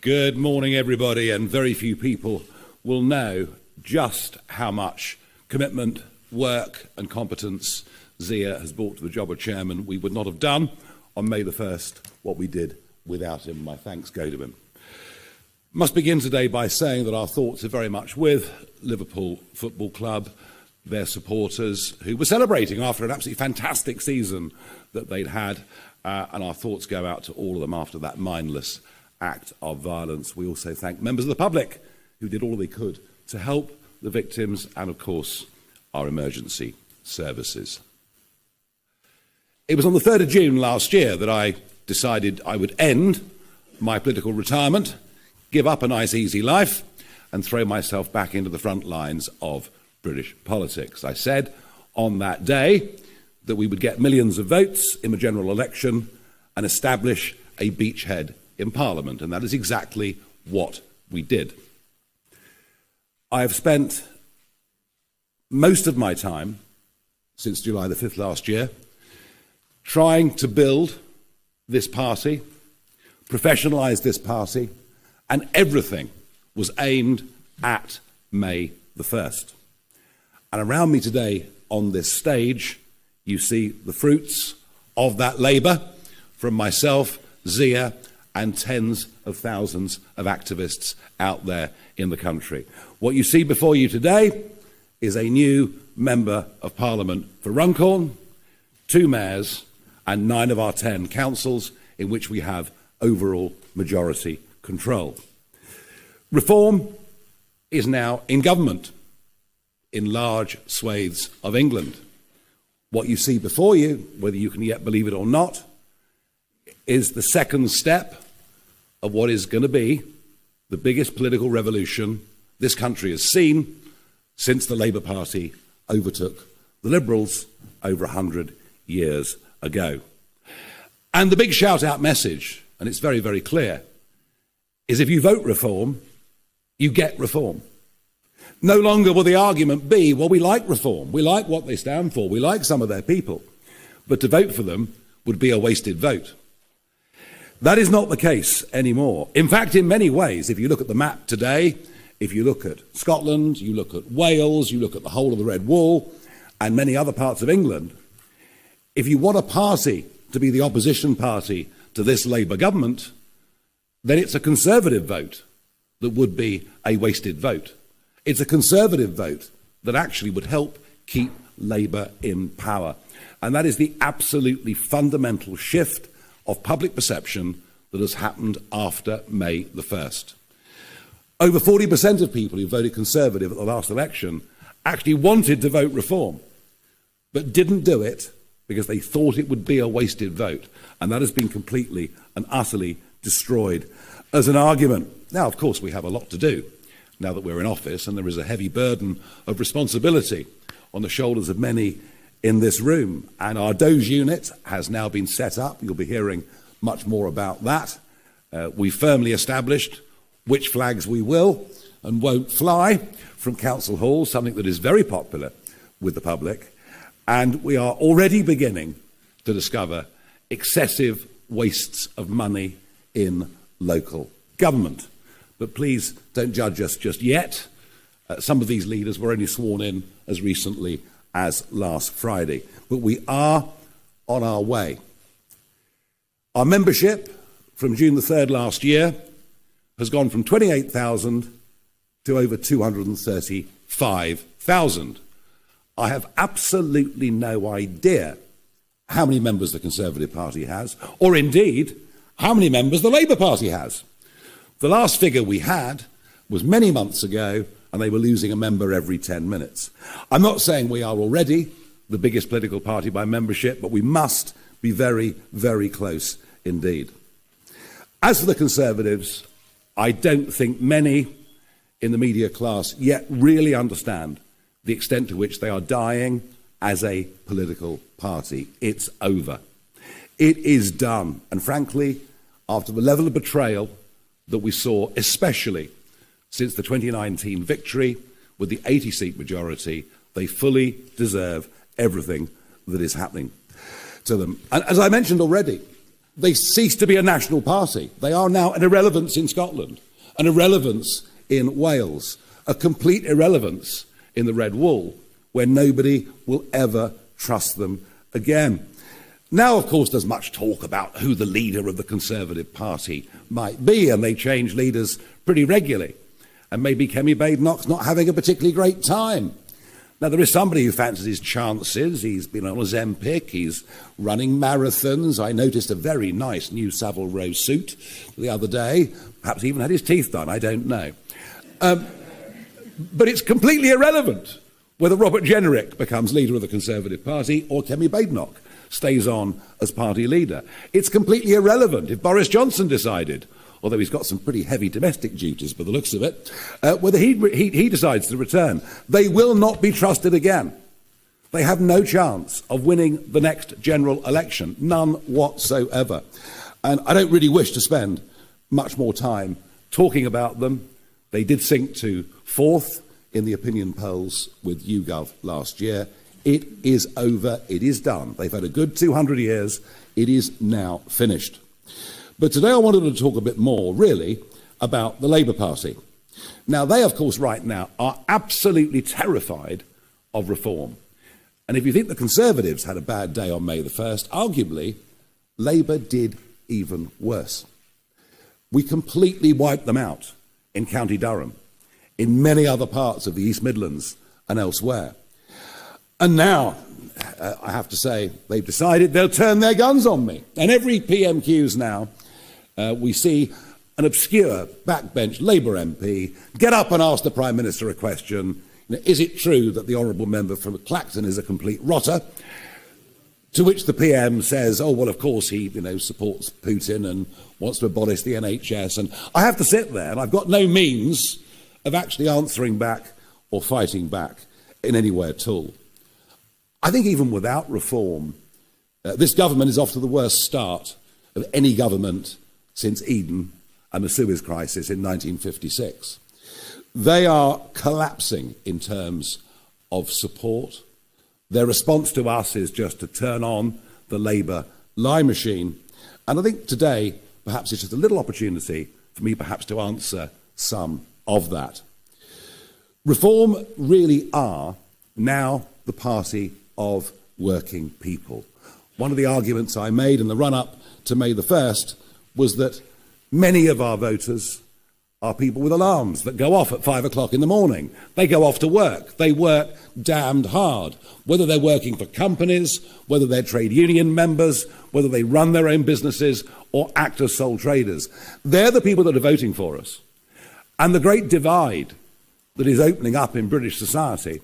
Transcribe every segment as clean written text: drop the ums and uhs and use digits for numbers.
Good morning, everybody, and very few people will know just how much commitment, work and competence Zia has brought to the job of chairman. We would not have done on May the 1st what we did without him. My thanks go to him. Must begin today by saying that our thoughts are very much with Liverpool Football Club, their supporters, who were celebrating after an absolutely fantastic season that they'd had, and our thoughts go out to all of them after that mindless act of violence. We also thank members of the public who did all they could to help the victims and, of course, our emergency services. It was on the 3rd of June last year that I decided I would end my political retirement, give up a nice easy life and throw myself back into the front lines of British politics. I said on that day that we would get millions of votes in the general election and establish a beachhead in Parliament, and that is exactly what we did. I have spent most of my time since July the 5th last year trying to build this party, professionalise this party, and everything was aimed at May the 1st. And around me today on this stage, you see the fruits of that labour from myself, Zia, and tens of thousands of activists out there in the country. What you see before you today is a new Member of Parliament for Runcorn, 2 mayors and 9 of our 10 councils in which we have overall majority control. Reform is now in government in large swathes of England. What you see before you, whether you can yet believe it or not, is the second step of what is going to be the biggest political revolution this country has seen since the Labour Party overtook the Liberals over 100 years ago. And the big shout-out message, and it's very, very clear, is if you vote reform, you get reform. No longer will the argument be, well, we like reform, we like what they stand for, we like some of their people, but to vote for them would be a wasted vote. That is not the case anymore. In fact, in many ways, if you look at the map today, if you look at Scotland, you look at Wales, you look at the whole of the Red Wall and many other parts of England, if you want a party to be the opposition party to this Labour government, then it's a Conservative vote that would be a wasted vote. It's a Conservative vote that actually would help keep Labour in power. And that is the absolutely fundamental shift of public perception that has happened after May the 1st. Over 40% of people who voted Conservative at the last election actually wanted to vote reform, but didn't do it because they thought it would be a wasted vote. And that has been completely and utterly destroyed as an argument. Now, of course, we have a lot to do now that we're in office, and there is a heavy burden of responsibility on the shoulders of many in this room. And our Doge unit has now been set up. You'll be hearing much more about that. We firmly established which flags we will and won't fly from Council Hall, something that is very popular with the public. And we are already beginning to discover excessive wastes of money in local government. But please don't judge us just yet. Some of these leaders were only sworn in as recently as last Friday. But we are on our way. Our membership from June the 3rd last year has gone from 28,000 to over 235,000. I have absolutely no idea how many members the Conservative Party has, or indeed how many members the Labour Party has. The last figure we had was many months ago, and they were losing a member every 10 minutes. I'm not saying we are already the biggest political party by membership, but we must be very, very close indeed. As for the Conservatives, I don't think many in the media class yet really understand the extent to which they are dying as a political party. It's over. It is done. And frankly, after the level of betrayal that we saw, especially since the 2019 victory with the 80-seat majority, they fully deserve everything that is happening to them. And as I mentioned already, They cease to be a national party. They are now an irrelevance in Scotland, an irrelevance in Wales, a complete irrelevance in the Red Wall, where nobody will ever trust them again. Now, of course, there's much talk about who the leader of the Conservative Party might be, and they change leaders pretty regularly. And maybe Kemi Badenoch's not having a particularly great time. Now, there is somebody who fancies his chances. He's been on Ozempic, he's running marathons. I noticed a very nice new Savile Row suit the other day. Perhaps he even had his teeth done, I don't know. But it's completely irrelevant whether Robert Jenrick becomes leader of the Conservative Party or Kemi Badenoch stays on as party leader. It's completely irrelevant if Boris Johnson decided, although he's got some pretty heavy domestic duties by the looks of it, whether he decides to return. They will not be trusted again. They have no chance of winning the next general election, none whatsoever. And I don't really wish to spend much more time talking about them. They did sink to fourth in the opinion polls with YouGov last year. It is over, it is done. They've had a good 200 years, it is now finished. But today I wanted to talk a bit more, really, about the Labour Party. Now, they, of course, right now are absolutely terrified of reform. And if you think the Conservatives had a bad day on May the 1st, arguably, Labour did even worse. We completely wiped them out in County Durham, in many other parts of the East Midlands and elsewhere. And now, I have to say, they've decided they'll turn their guns on me. And every PMQs now, we see an obscure backbench Labour MP get up and ask the Prime Minister a question. Is it true that the honourable member from Clacton is a complete rotter? To which the PM says, oh, well, of course he supports Putin and wants to abolish the NHS. And I have to sit there, and I've got no means of actually answering back or fighting back in any way at all. I think even without reform, this government is off to the worst start of any government since Eden and the Suez Crisis in 1956. They are collapsing in terms of support. Their response to us is just to turn on the Labour lie machine. And I think today, perhaps it's just a little opportunity for me perhaps to answer some of that. Reform really are now the party of working people. One of the arguments I made in the run-up to May the 1st was that many of our voters are people with alarms that go off at 5 o'clock in the morning. They go off to work. They work damned hard, whether they're working for companies, whether they're trade union members, whether they run their own businesses or act as sole traders. They're the people that are voting for us. And the great divide that is opening up in British society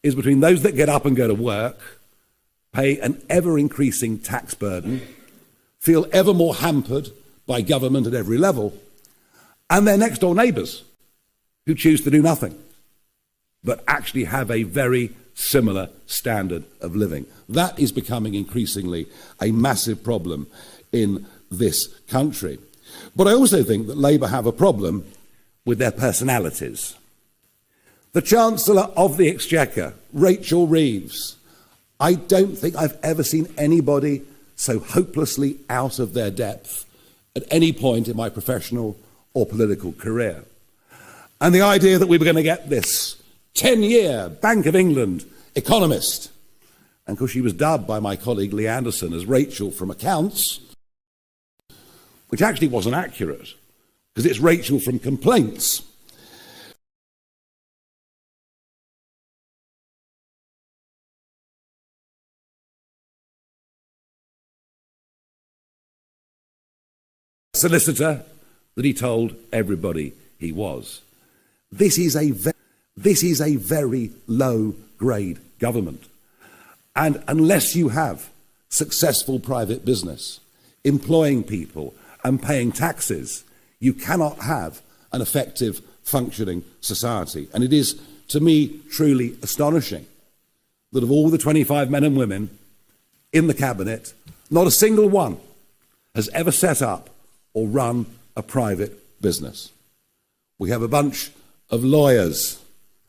is between those that get up and go to work, pay an ever-increasing tax burden, feel ever more hampered by government at every level, and their next-door neighbours who choose to do nothing, but actually have a very similar standard of living. That is becoming increasingly a massive problem in this country. But I also think that Labour have a problem with their personalities. The Chancellor of the Exchequer, Rachel Reeves, I don't think I've ever seen anybody so hopelessly out of their depth at any point in my professional or political career. And the idea that we were going to get this 10-year Bank of England economist, and of course she was dubbed by my colleague Lee Anderson as Rachel from Accounts, which actually wasn't accurate, because it's Rachel from Complaints. Solicitor that he told everybody he was. This is a very low-grade government. And unless you have successful private business, employing people and paying taxes, you cannot have an effective functioning society. And it is, to me, truly astonishing that of all the 25 men and women in the cabinet, not a single one has ever set up or run a private business. We have a bunch of lawyers.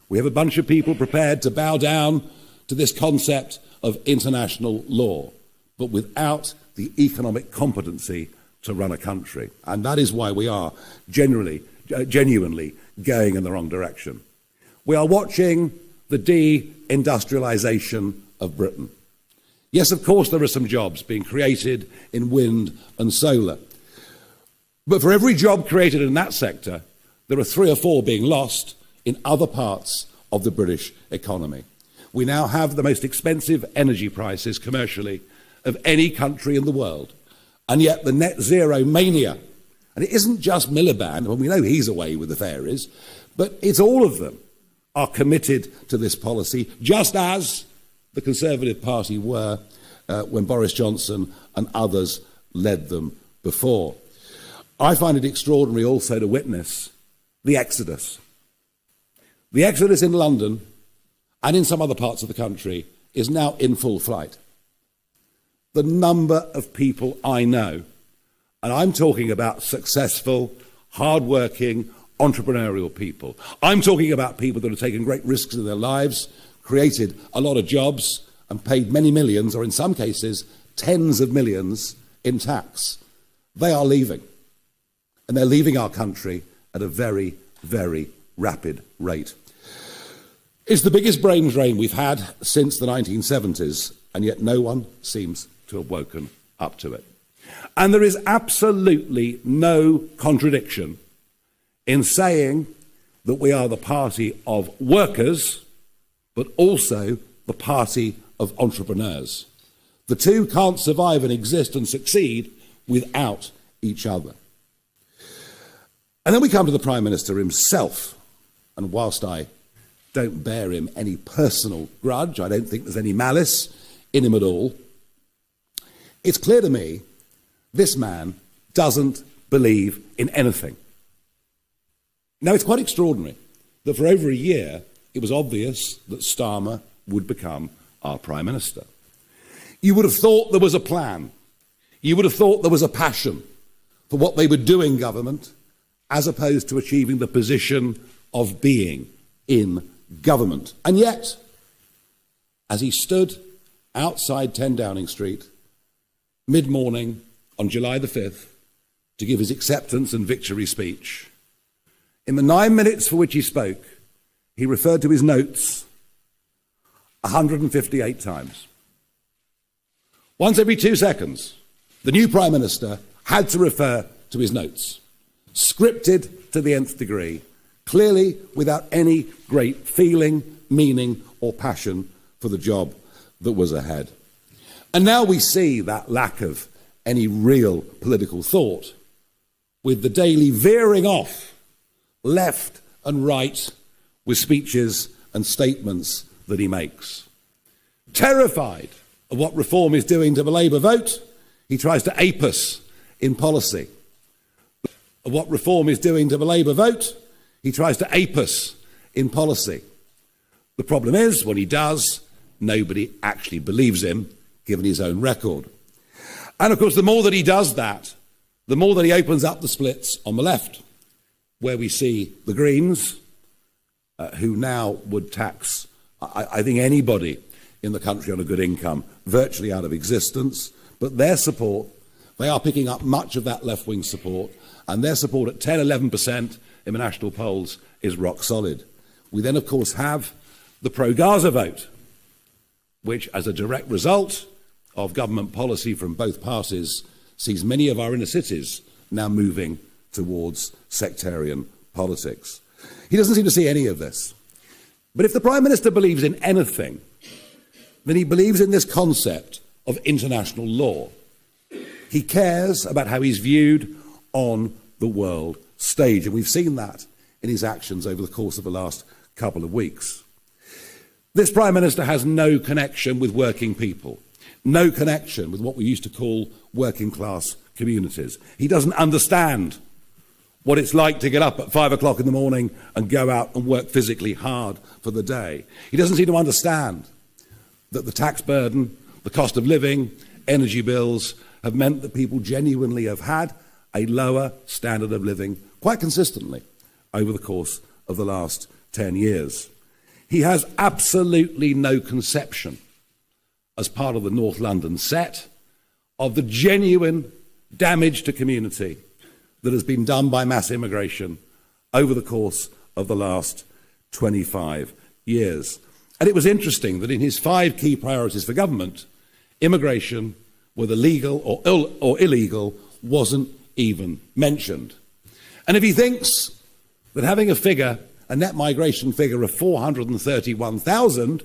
We have a bunch of people prepared to bow down to this concept of international law. but without the economic competency to run a country. And that is why we are genuinely going in the wrong direction. We are watching the de-industrialisation of Britain. Yes, of course, there are some jobs being created in wind and solar. But for every job created in that sector, there are 3 or 4 being lost in other parts of the British economy. We now have the most expensive energy prices commercially of any country in the world. And yet the net zero mania, and it isn't just Miliband, well, we know he's away with the fairies, but it's all of them are committed to this policy, just as the Conservative Party were when Boris Johnson and others led them before. I find it extraordinary also to witness the exodus. The exodus in London and in some other parts of the country is now in full flight. The number of people I know, and I'm talking about successful, hard-working, entrepreneurial people. I'm talking about people that have taken great risks in their lives, created a lot of jobs, and paid many millions, or in some cases, tens of millions in tax. They are leaving. And they're leaving our country at a very, very rapid rate. It's the biggest brain drain we've had since the 1970s, and yet no one seems to have woken up to it. And there is absolutely no contradiction in saying that we are the party of workers, but also the party of entrepreneurs. The two can't survive and exist and succeed without each other. And then we come to the Prime Minister himself, and whilst I don't bear him any personal grudge, I don't think there's any malice in him at all, it's clear to me this man doesn't believe in anything. Now, it's quite extraordinary that for over a year it was obvious that Starmer would become our Prime Minister. You would have thought there was a plan. You would have thought there was a passion for what they would do in government, as opposed to achieving the position of being in government. And yet, as he stood outside 10 Downing Street, mid-morning on July the 5th, to give his acceptance and victory speech, in the 9 minutes for which he spoke, he referred to his notes 158 times. Once every 2 seconds, the new Prime Minister had to refer to his notes, scripted to the nth degree, clearly without any great feeling, meaning or passion for the job that was ahead. And now we see that lack of any real political thought with the daily veering off left and right with speeches and statements that he makes. Terrified of what reform is doing to the Labour vote, he tries to ape us in policy. Of what reform is doing to the Labour vote, he tries to ape us in policy. The problem is, when he does, nobody actually believes him, given his own record. And of course, the more that he does that, the more that he opens up the splits on the left, where we see the Greens, who now would tax, I think, anybody in the country on a good income virtually out of existence. But their support, they are picking up much of that left-wing support, and their support at 10, 11% in the national polls is rock solid. We then, of course, have the pro-Gaza vote, which, as a direct result of government policy from both parties, sees many of our inner cities now moving towards sectarian politics. He doesn't seem to see any of this. But if the Prime Minister believes in anything, then he believes in this concept of international law. He cares about how he's viewed on the world stage, and we've seen that in his actions over the course of the last couple of weeks. This Prime Minister has no connection with working people, no connection with what we used to call working class communities. He doesn't understand what it's like to get up at 5 o'clock in the morning and go out and work physically hard for the day. He doesn't seem to understand that the tax burden, the cost of living, energy bills have meant that people genuinely have had a lower standard of living quite consistently over the course of the last 10 years. He has absolutely no conception, as part of the North London set, of the genuine damage to community that has been done by mass immigration over the course of the last 25 years. And it was interesting that in his 5 key priorities for government, immigration, whether legal or illegal, wasn't even mentioned. And if he thinks that having a net migration figure of 431,000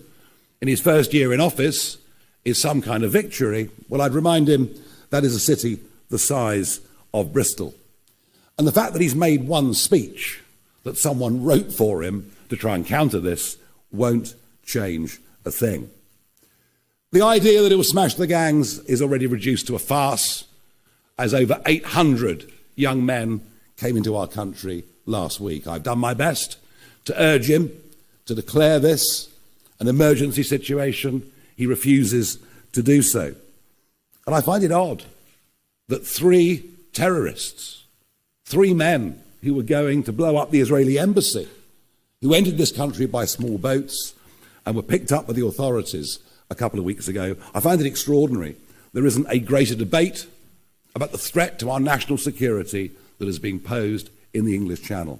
in his first year in office is some kind of victory, well, I'd remind him that is a city the size of Bristol. And the fact that he's made one speech that someone wrote for him to try and counter this won't change a thing. The idea that it will smash the gangs is already reduced to a farce, as over 800 young men came into our country last week. I've done my best to urge him to declare this an emergency situation. He refuses to do so. And I find it odd that 3 terrorists, 3 men who were going to blow up the Israeli embassy, who entered this country by small boats and were picked up by the authorities a couple of weeks ago. I find it extraordinary there isn't a greater debate about the threat to our national security that is being posed in the English Channel.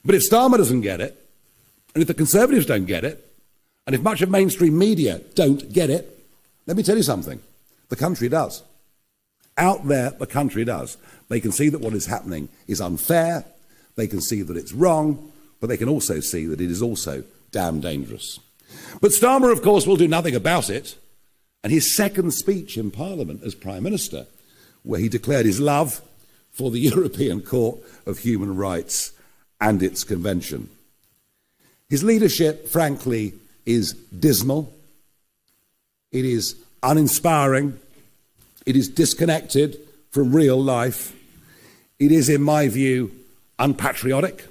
But if Starmer doesn't get it, and if the Conservatives don't get it, and if much of mainstream media don't get it, let me tell you something. The country does. Out there, the country does. They can see that what is happening is unfair. They can see that it's wrong, but they can also see that it is also damn dangerous. But Starmer, of course, will do nothing about it. And his second speech in Parliament as Prime Minister, where he declared his love for the European Court of Human Rights and its convention. His leadership, frankly, is dismal. It is uninspiring. It is disconnected from real life. It is, in my view, unpatriotic.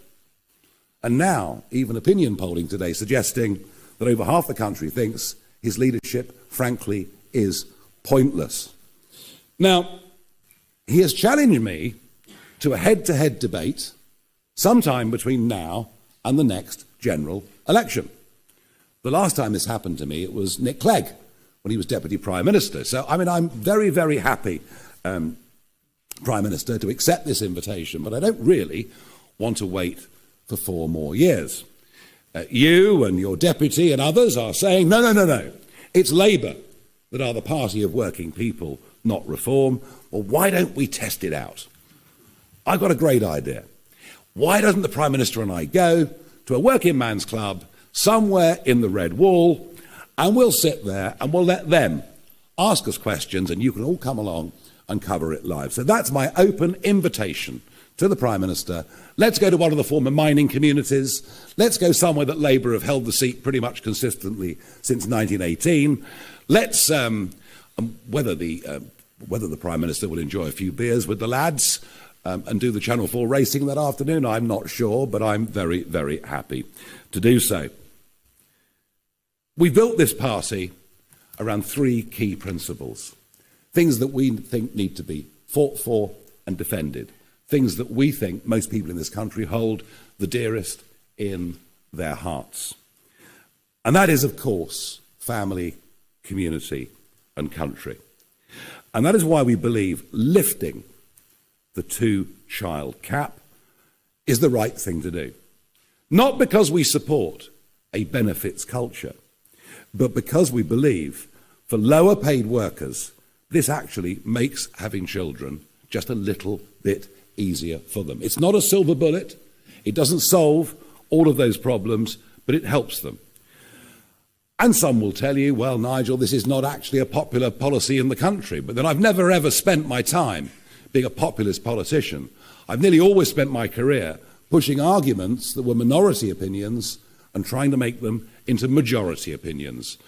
And now, even opinion polling today suggesting that over half the country thinks his leadership, frankly, is pointless. Now, he has challenged me to a head-to-head debate sometime between now and the next general election. The last time this happened to me, it was Nick Clegg, when he was Deputy Prime Minister. So, I'm very, very happy, Prime Minister, to accept this invitation, but I don't really want to wait for 4 more years. You and your deputy and others are saying, no. It's Labour that are the party of working people, not Reform. Well, why don't we test it out? I've got a great idea. Why doesn't the Prime Minister and I go to a working man's club somewhere in the Red Wall, and we'll sit there and we'll let them ask us questions, and you can all come along and cover it live. So that's my open invitation to the Prime Minister. Let's go to one of the former mining communities. Let's go somewhere that Labour have held the seat pretty much consistently since 1918. Let's, whether the Prime Minister will enjoy a few beers with the lads and do the Channel 4 racing that afternoon, I'm not sure, but I'm very, very happy to do so. We built this party around 3 key principles, things that we think need to be fought for and defended, things that we think most people in this country hold the dearest in their hearts. And that is, of course, family, community, and country. And that is why we believe lifting the 2-child cap is the right thing to do. Not because we support a benefits culture, but because we believe for lower paid workers, this actually makes having children just a little bit easier for them. It's not a silver bullet. It doesn't solve all of those problems, but it helps them. And some will tell you, well, Nigel, this is not actually a popular policy in the country. But then I've never, ever spent my time being a populist politician. I've nearly always spent my career pushing arguments that were minority opinions and trying to make them into majority opinions.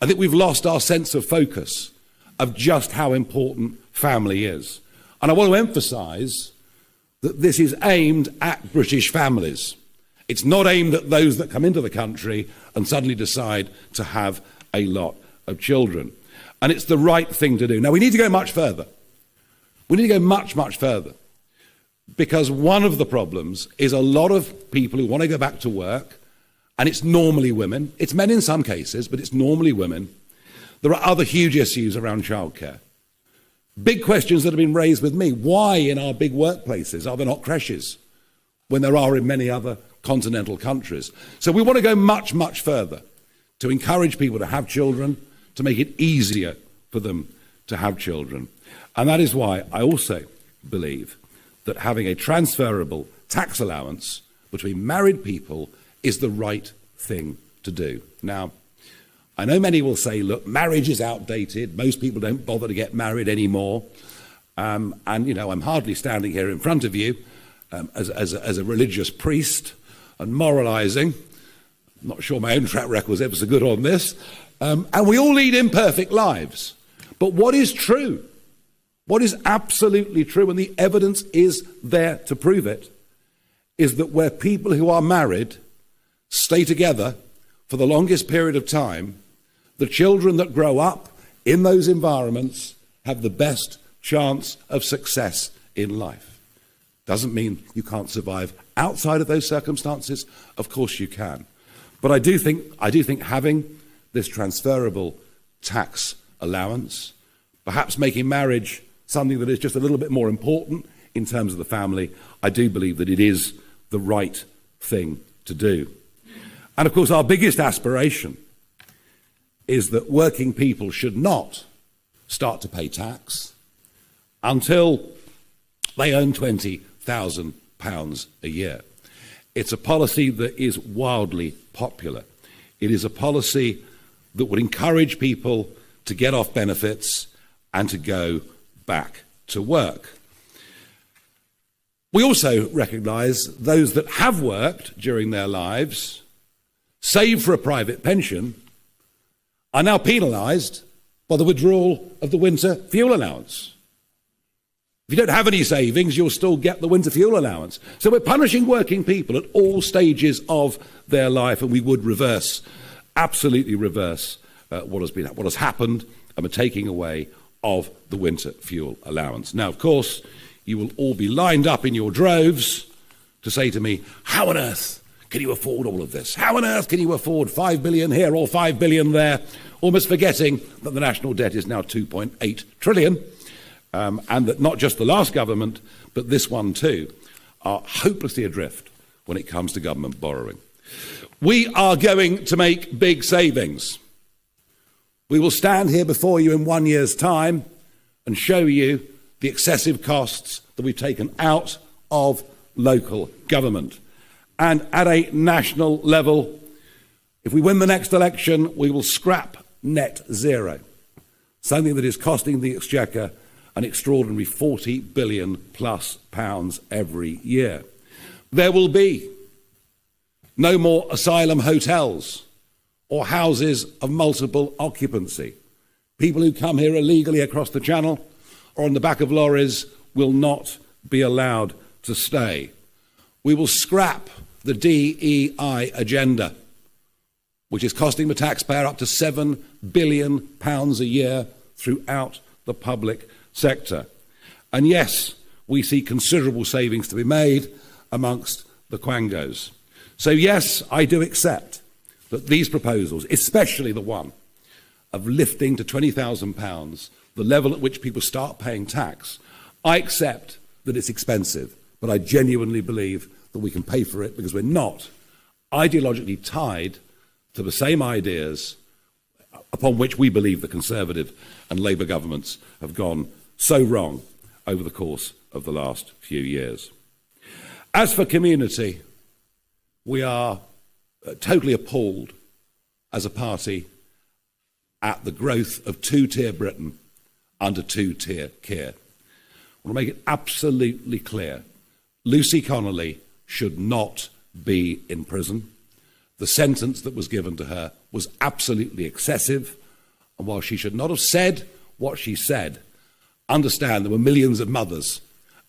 I think we've lost our sense of focus of just how important family is. And I want to emphasise that this is aimed at British families. It's not aimed at those that come into the country and suddenly decide to have a lot of children. And it's the right thing to do. Now, we need to go much further. We need to go much, much further. Because one of the problems is a lot of people who want to go back to work, and it's normally women. It's men in some cases, but it's normally women. There are other huge issues around childcare. Big questions that have been raised with me. Why in our big workplaces are there not creches when there are in many other continental countries? So we want to go much, much further to encourage people to have children, to make it easier for them to have children. And that is why I also believe that having a transferable tax allowance between married people is the right thing to do. Now, I know many will say, look, marriage is outdated. Most people don't bother to get married anymore. And, you know, I'm hardly standing here in front of you as a religious priest and moralising. I'm not sure my own track record is ever so good on this. And we all lead imperfect lives. But what is true, what is absolutely true, and the evidence is there to prove it, is that where people who are married stay together for the longest period of time, the children that grow up in those environments have the best chance of success in life. Doesn't mean you can't survive outside of those circumstances. Of course you can. But I do think having this transferable tax allowance, perhaps making marriage something that is just a little bit more important in terms of the family, I do believe that it is the right thing to do. And of course, our biggest aspiration is that working people should not start to pay tax until they earn £20,000 a year. It's a policy that is wildly popular. It is a policy that would encourage people to get off benefits and to go back to work. We also recognise those that have worked during their lives, saved for a private pension, are now penalised by the withdrawal of the winter fuel allowance. If you don't have any savings, you'll still get the winter fuel allowance. So we're punishing working people at all stages of their life, and we would reverse, absolutely reverse what has happened, and we're taking away of the winter fuel allowance. Now, of course, you will all be lined up in your droves to say to me, how on earth can you afford all of this? How on earth can you afford 5 billion here or 5 billion there? Almost forgetting that the national debt is now 2.8 trillion, and that not just the last government, but this one too, are hopelessly adrift when it comes to government borrowing. We are going to make big savings. We will stand here before you in 1 year's time and show you the excessive costs that we've taken out of local government. And at a national level, if we win the next election, we will scrap net zero, something that is costing the Exchequer an extraordinary £40 billion plus every year. There will be no more asylum hotels or houses of multiple occupancy. People who come here illegally across the channel or on the back of lorries will not be allowed to stay. We will scrap the DEI agenda, which is costing the taxpayer up to £7 billion a year throughout the public sector. And yes, we see considerable savings to be made amongst the quangos. So yes, I do accept that these proposals, especially the one of lifting to £20,000 the level at which people start paying tax, I accept that it's expensive, but I genuinely believe that we can pay for it because we're not ideologically tied to the same ideas upon which we believe the Conservative and Labour governments have gone so wrong over the course of the last few years. As for community, we are totally appalled as a party at the growth of two-tier Britain under two-tier Keir. I want to make it absolutely clear. Lucy Connolly should not be in prison. The sentence that was given to her was absolutely excessive. And while she should not have said what she said, understand there were millions of mothers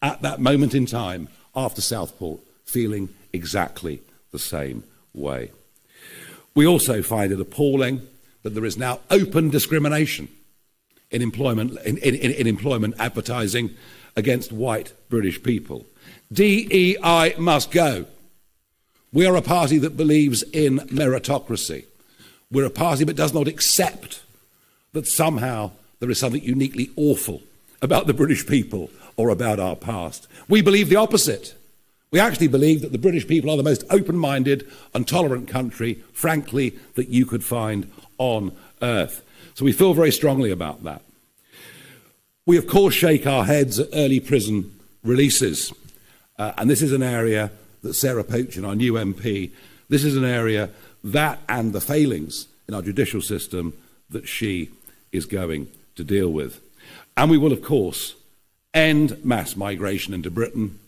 at that moment in time after Southport feeling exactly the same way. We also find it appalling that there is now open discrimination in employment advertising against white British people. DEI must go. We are a party that believes in meritocracy. We're a party that does not accept that somehow there is something uniquely awful about the British people or about our past. We believe the opposite. We actually believe that the British people are the most open-minded and tolerant country, frankly, that you could find on earth. So we feel very strongly about that. We, of course, shake our heads at early prison releases. And this is an area that Sarah Pochin, our new MP, this is an area that and the failings in our judicial system that she is going to deal with. And we will, of course, end mass migration into Britain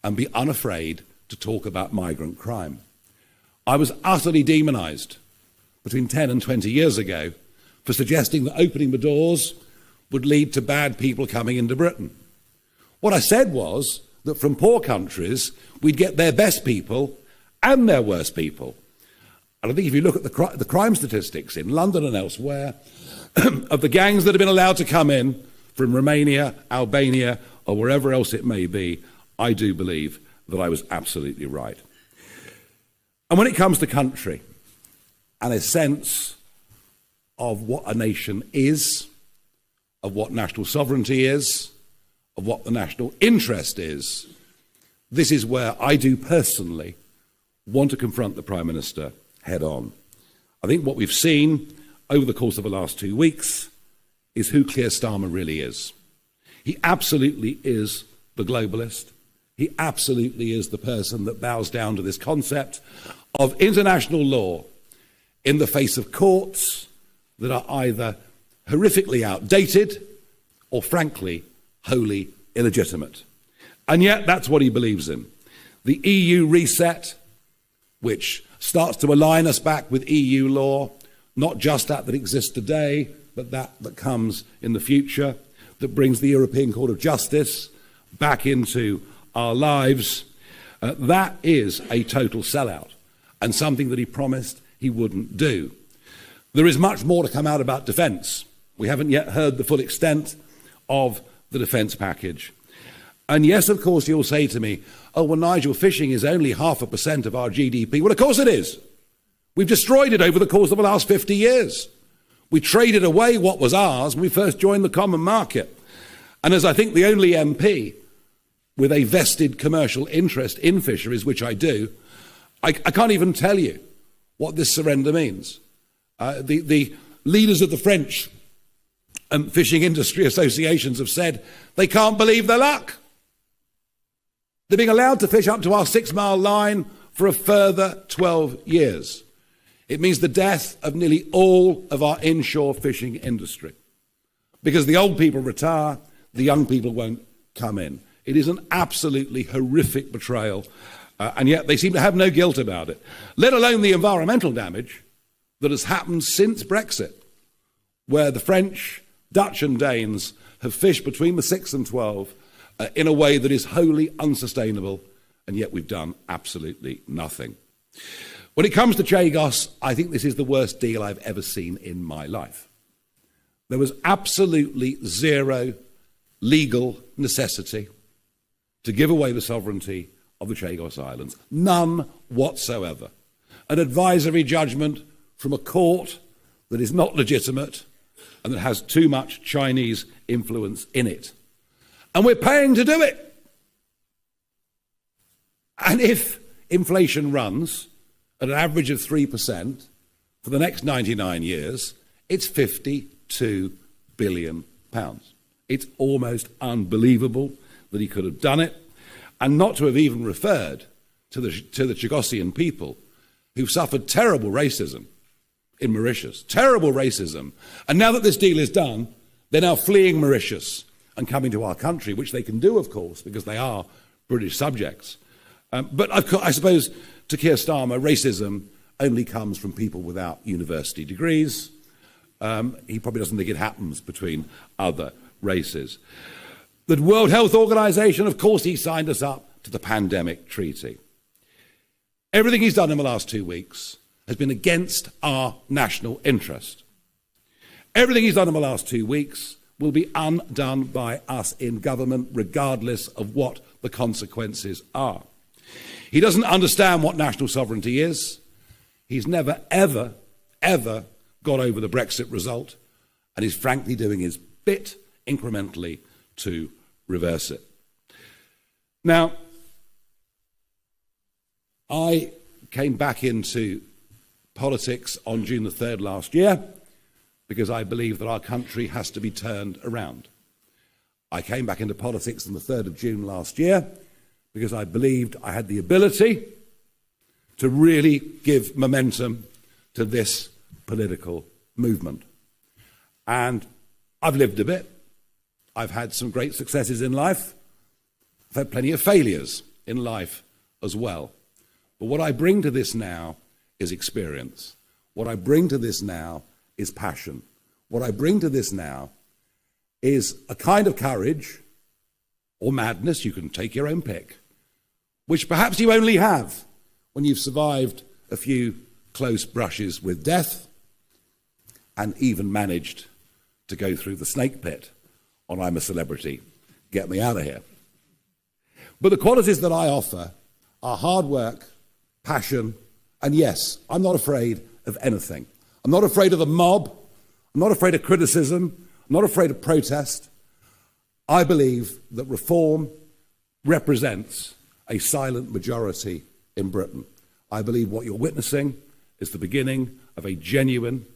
and be unafraid to talk about migrant crime. I was utterly demonised between 10 and 20 years ago for suggesting that opening the doors would lead to bad people coming into Britain. What I said was that from poor countries, we'd get their best people and their worst people. And I think if you look at the crime statistics in London and elsewhere, of the gangs that have been allowed to come in from Romania, Albania, or wherever else it may be, I do believe that I was absolutely right. And when it comes to country and a sense of what a nation is, of what national sovereignty is, of what the national interest is, this is where I do personally want to confront the Prime Minister head on. I think what we've seen over the course of the last 2 weeks is who Keir Starmer really is. He absolutely is the globalist. He absolutely is the person that bows down to this concept of international law in the face of courts that are either horrifically outdated or, frankly, wholly illegitimate. And yet that's what he believes in. The EU reset, which starts to align us back with EU law, not just that exists today, but that comes in the future, that brings the European Court of Justice back into our lives, that is a total sellout and something that he promised he wouldn't do. There is much more to come out about defence. We haven't yet heard the full extent of the defence package. And yes, of course, you'll say to me, oh, well, Nigel, fishing is only 0.5% of our GDP. Well, of course it is. We've destroyed it over the course of the last 50 years. We traded away what was ours when we first joined the common market. And as I think the only MP with a vested commercial interest in fisheries, which I do, I can't even tell you what this surrender means. The leaders of the French fishing industry associations have said they can't believe their luck. They're being allowed to fish up to our 6-mile line for a further 12 years. It means the death of nearly all of our inshore fishing industry. Because the old people retire, the young people won't come in. It is an absolutely horrific betrayal, and yet they seem to have no guilt about it, let alone the environmental damage that has happened since Brexit, where the French, Dutch and Danes have fished between the 6 and 12 in a way that is wholly unsustainable, and yet we've done absolutely nothing. When it comes to Chagos, I think this is the worst deal I've ever seen in my life. There was absolutely zero legal necessity to give away the sovereignty of the Chagos Islands. None whatsoever. An advisory judgment from a court that is not legitimate and that has too much Chinese influence in it. And we're paying to do it. And if inflation runs at an average of 3% for the next 99 years, it's £52 billion. It's almost unbelievable that he could have done it, and not to have even referred to the Chagosian people who've suffered terrible racism in Mauritius, terrible racism. And now that this deal is done, they're now fleeing Mauritius and coming to our country, which they can do, of course, because they are British subjects. But I suppose to Keir Starmer, racism only comes from people without university degrees. He probably doesn't think it happens between other races. The World Health Organization, of course, he signed us up to the pandemic treaty. Everything he's done in the last 2 weeks has been against our national interest. Everything he's done in the last 2 weeks will be undone by us in government, regardless of what the consequences are. He doesn't understand what national sovereignty is. He's never, ever, ever got over the Brexit result, and he's frankly doing his bit incrementally to reverse it. Now, I came back into politics on June the 3rd last year because I believe that our country has to be turned around. I came back into politics on the 3rd of June last year because I believed I had the ability to really give momentum to this political movement. And I've lived a bit. I've had some great successes in life. I've had plenty of failures in life as well. But what I bring to this now is experience. What I bring to this now is passion. What I bring to this now is a kind of courage or madness, you can take your own pick, which perhaps you only have when you've survived a few close brushes with death and even managed to go through the snake pit on I'm a Celebrity, get me out of here. But the qualities that I offer are hard work, passion, and yes, I'm not afraid of anything. I'm not afraid of the mob. I'm not afraid of criticism. I'm not afraid of protest. I believe that reform represents a silent majority in Britain. I believe what you're witnessing is the beginning of a genuine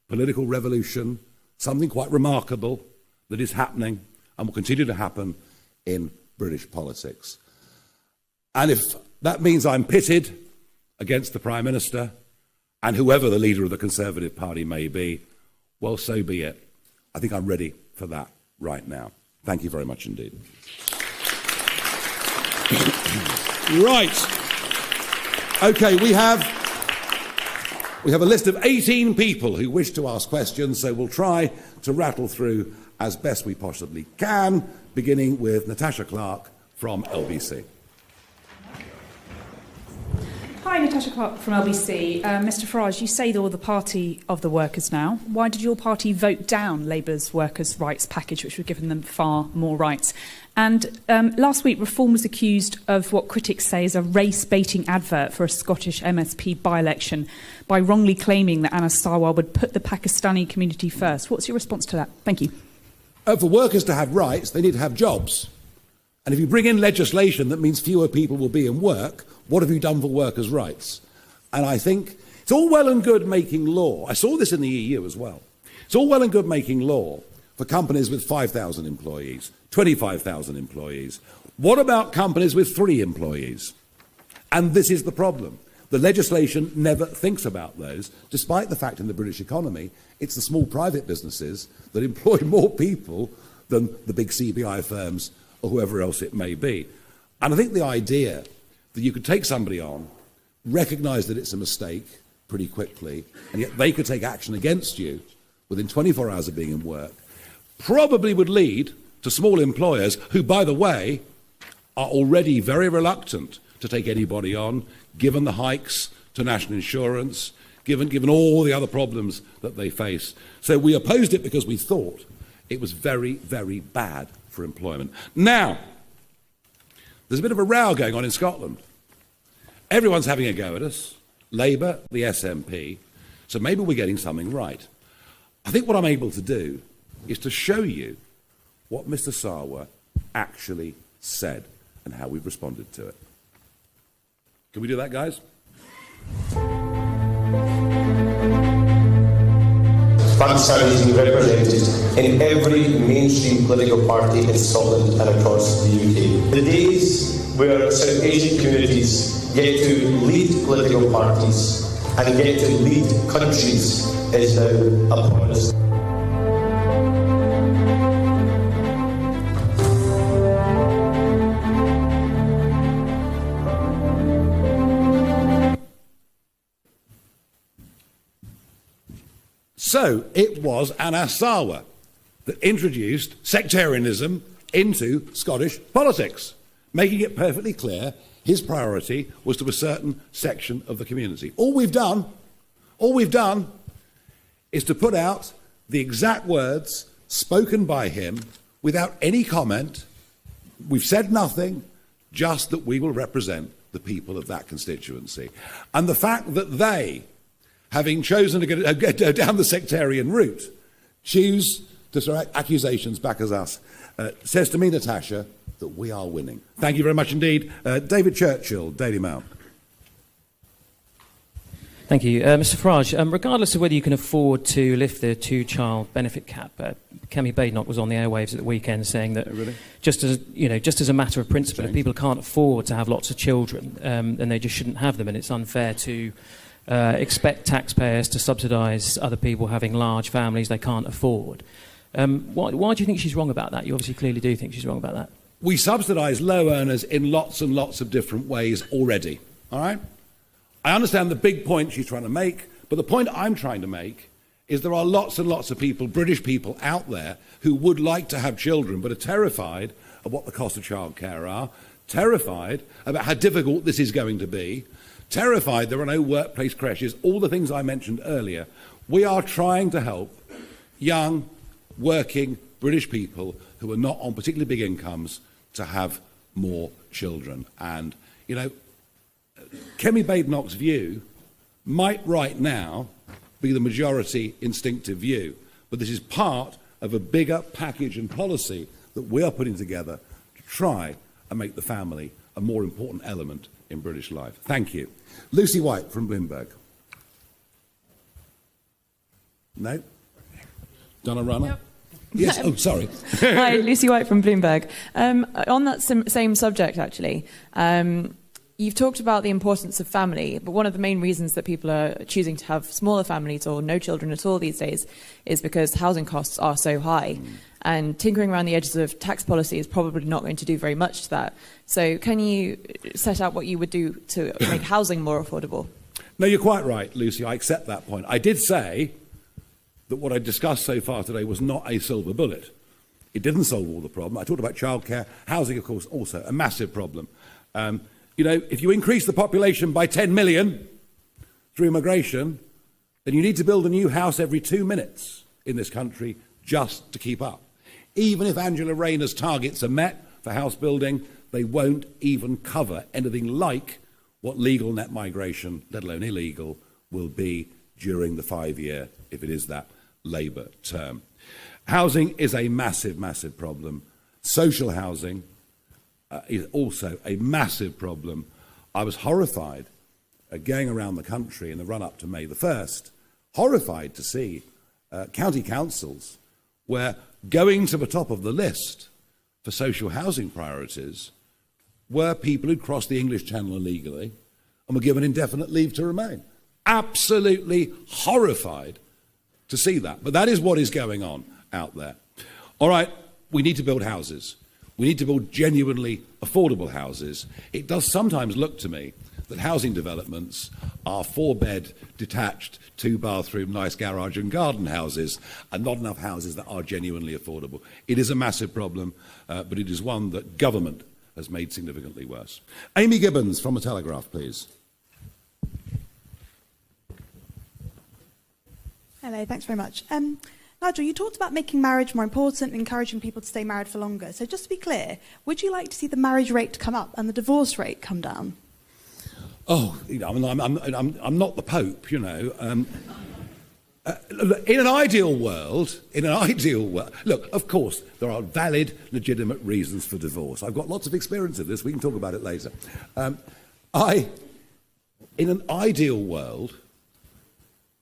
political revolution, something quite remarkable that is happening and will continue to happen in British politics. And if that means I'm pitted against the Prime Minister and whoever the leader of the Conservative Party may be, well, so be it. I think I'm ready for that right now. Thank you very much indeed. Right. Okay, we have a list of 18 people who wish to ask questions, so we'll try to rattle through as best we possibly can, beginning with Natasha Clark from LBC. Hi, Natasha Clark from LBC. Mr Farage, you say you're the party of the workers now. Why did your party vote down Labour's workers' rights package, which would have given them far more rights? And last week, Reform was accused of what critics say is a race-baiting advert for a Scottish MSP by-election by wrongly claiming that Anna Sarwar would put the Pakistani community first. What's your response to that? Thank you. For workers to have rights, they need to have jobs. And if you bring in legislation that means fewer people will be in work, what have you done for workers' rights? And I think it's all well and good making law. I saw this in the EU as well. It's all well and good making law for companies with 5,000 employees, 25,000 employees. What about companies with 3 employees? And this is the problem. The legislation never thinks about those, despite the fact in the British economy, it's the small private businesses that employ more people than the big CBI firms or whoever else it may be. And I think the idea that you could take somebody on, recognise that it's a mistake pretty quickly, and yet they could take action against you within 24 hours of being in work, probably would lead to small employers who, by the way, are already very reluctant to take anybody on, given the hikes to national insurance, given all the other problems that they face. So we opposed it because we thought it was very, very bad for employment. Now, there's a bit of a row going on in Scotland. Everyone's having a go at us, Labour, the SNP, so maybe we're getting something right. I think what I'm able to do is to show you what Mr Sarwar actually said and how we've responded to it. Can we do that, guys? Pakistan is being represented in every mainstream political party in Scotland and across the UK. The days where South Asian communities get to lead political parties and get to lead countries is now upon us. So it was Anna Sarwar that introduced sectarianism into Scottish politics, making it perfectly clear his priority was to a certain section of the community. All we've done is to put out the exact words spoken by him without any comment. We've said nothing, just that we will represent the people of that constituency. And the fact that they, having chosen to go down the sectarian route, choose accusations back as us, says to me, Natasha, that we are winning. Thank you very much indeed. David Churchill, Daily Mail. Thank you. Mr Farage, regardless of whether you can afford to lift the two-child benefit cap, Kemi Badenoch was on the airwaves at the weekend saying that just as a matter of principle, if people can't afford to have lots of children, then they just shouldn't have them, and it's unfair to expect taxpayers to subsidise other people having large families they can't afford. Why do you think she's wrong about that? You obviously clearly do think she's wrong about that. We subsidise low earners in lots and lots of different ways already, all right? I understand the big point she's trying to make, but the point I'm trying to make is there are lots and lots of people, British people out there, who would like to have children but are terrified of what the cost of childcare are, terrified about how difficult this is going to be, terrified there are no workplace creches, all the things I mentioned earlier. We are trying to help young, working British people who are not on particularly big incomes to have more children. And, you know, Kemi Badenoch's view might right now be the majority instinctive view, but this is part of a bigger package and policy that we are putting together to try and make the family a more important element in British life. Thank you. Lucy White from Bloomberg. No? Donna Runner? Yep. Yes, oh, sorry. Hi, Lucy White from Bloomberg. On that same subject, actually, you've talked about the importance of family, but one of the main reasons that people are choosing to have smaller families or no children at all these days is because housing costs are so high. And tinkering around the edges of tax policy is probably not going to do very much to that. So can you set out what you would do to make housing more affordable? No, you're quite right, Lucy. I accept that point. I did say that what I discussed so far today was not a silver bullet. It didn't solve all the problem. I talked about childcare, housing, of course, also a massive problem. You know, if you increase the population by 10 million through immigration, then you need to build a new house every 2 minutes in this country just to keep up. Even if Angela Rayner's targets are met for house building, they won't even cover anything like what legal net migration, let alone illegal, will be during the 5-year, if it is that Labour term. Housing is a massive, massive problem. Social housing is also a massive problem. I was horrified going around the country in the run-up to May the 1st, horrified to see county councils where going to the top of the list for social housing priorities were people who'd crossed the English Channel illegally and were given indefinite leave to remain. Absolutely horrified to see that. But that is what is going on out there. All right, we need to build houses. We need to build genuinely affordable houses. It does sometimes look to me that housing developments are 4-bed, detached, 2-bathroom, nice garage and garden houses, and not enough houses that are genuinely affordable. It is a massive problem, but it is one that government has made significantly worse. Amy Gibbons from the Telegraph, please. Hello, thanks very much. Nigel, you talked about making marriage more important and encouraging people to stay married for longer. So just to be clear, would you like to see the marriage rate come up and the divorce rate come down? Oh, you know, I'm not the Pope, you know. In an ideal world, look, of course, there are valid, legitimate reasons for divorce. I've got lots of experience of this. We can talk about it later. In an ideal world,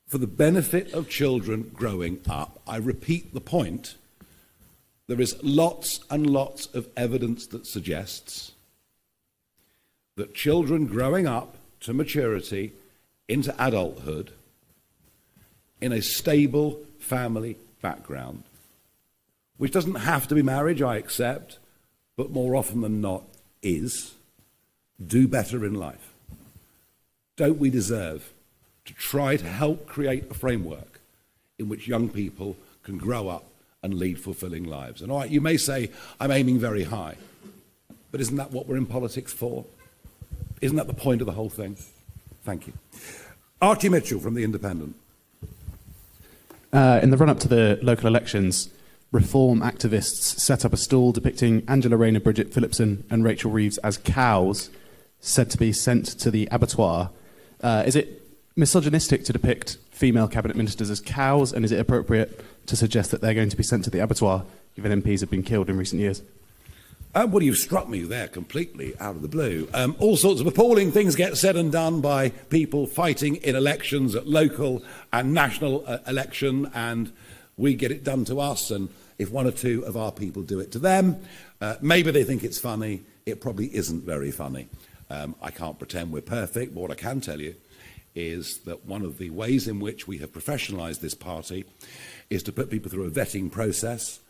for the benefit of children growing up, I repeat the point, there is lots and lots of evidence that suggests that children growing up to maturity into adulthood in a stable family background, which doesn't have to be marriage, I accept, but more often than not is, do better in life. Don't we deserve to try to help create a framework in which young people can grow up and lead fulfilling lives? And all right, you may say, I'm aiming very high, but isn't that what we're in politics for? Isn't that the point of the whole thing? Thank you. Archie Mitchell from The Independent. In the run-up to the local elections, reform activists set up a stall depicting Angela Rayner, Bridget Phillipson and Rachel Reeves as cows said to be sent to the abattoir. Is it misogynistic to depict female cabinet ministers as cows, and is it appropriate to suggest that they're going to be sent to the abattoir given MPs have been killed in recent years? Well, you've struck me there completely out of the blue. All sorts of appalling things get said and done by people fighting in elections at local and national election, and we get it done to us, and if one or two of our people do it to them, maybe they think it's funny. It probably isn't very funny. I can't pretend we're perfect, but what I can tell you is that one of the ways in which we have professionalised this party is to put people through a vetting process,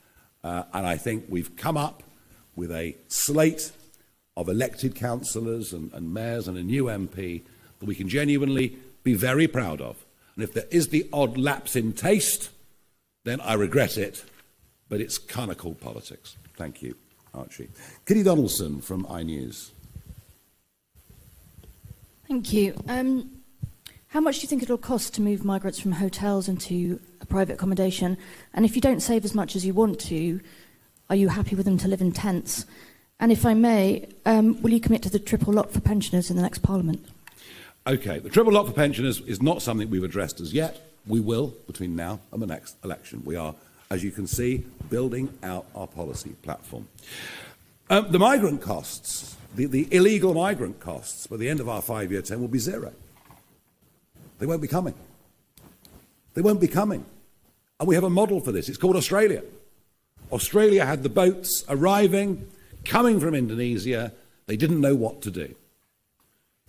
and I think we've come up with a slate of elected councillors and mayors and a new MP that we can genuinely be very proud of. And if there is the odd lapse in taste, then I regret it, but it's kind of called politics. Thank you, Archie. Kitty Donaldson from iNews. Thank you. How much do you think it'll cost to move migrants from hotels into a private accommodation? And if you don't save as much as you want to, are you happy with them to live in tents? And if I may, will you commit to the triple lock for pensioners in the next Parliament? OK, the triple lock for pensioners is not something we've addressed as yet. We will between now and the next election. We are, as you can see, building out our policy platform. The migrant costs, the illegal migrant costs, by the end of our 5-year term will be zero. They won't be coming. They won't be coming. And we have a model for this. It's called Australia. Australia had the boats arriving, coming from Indonesia. They didn't know what to do.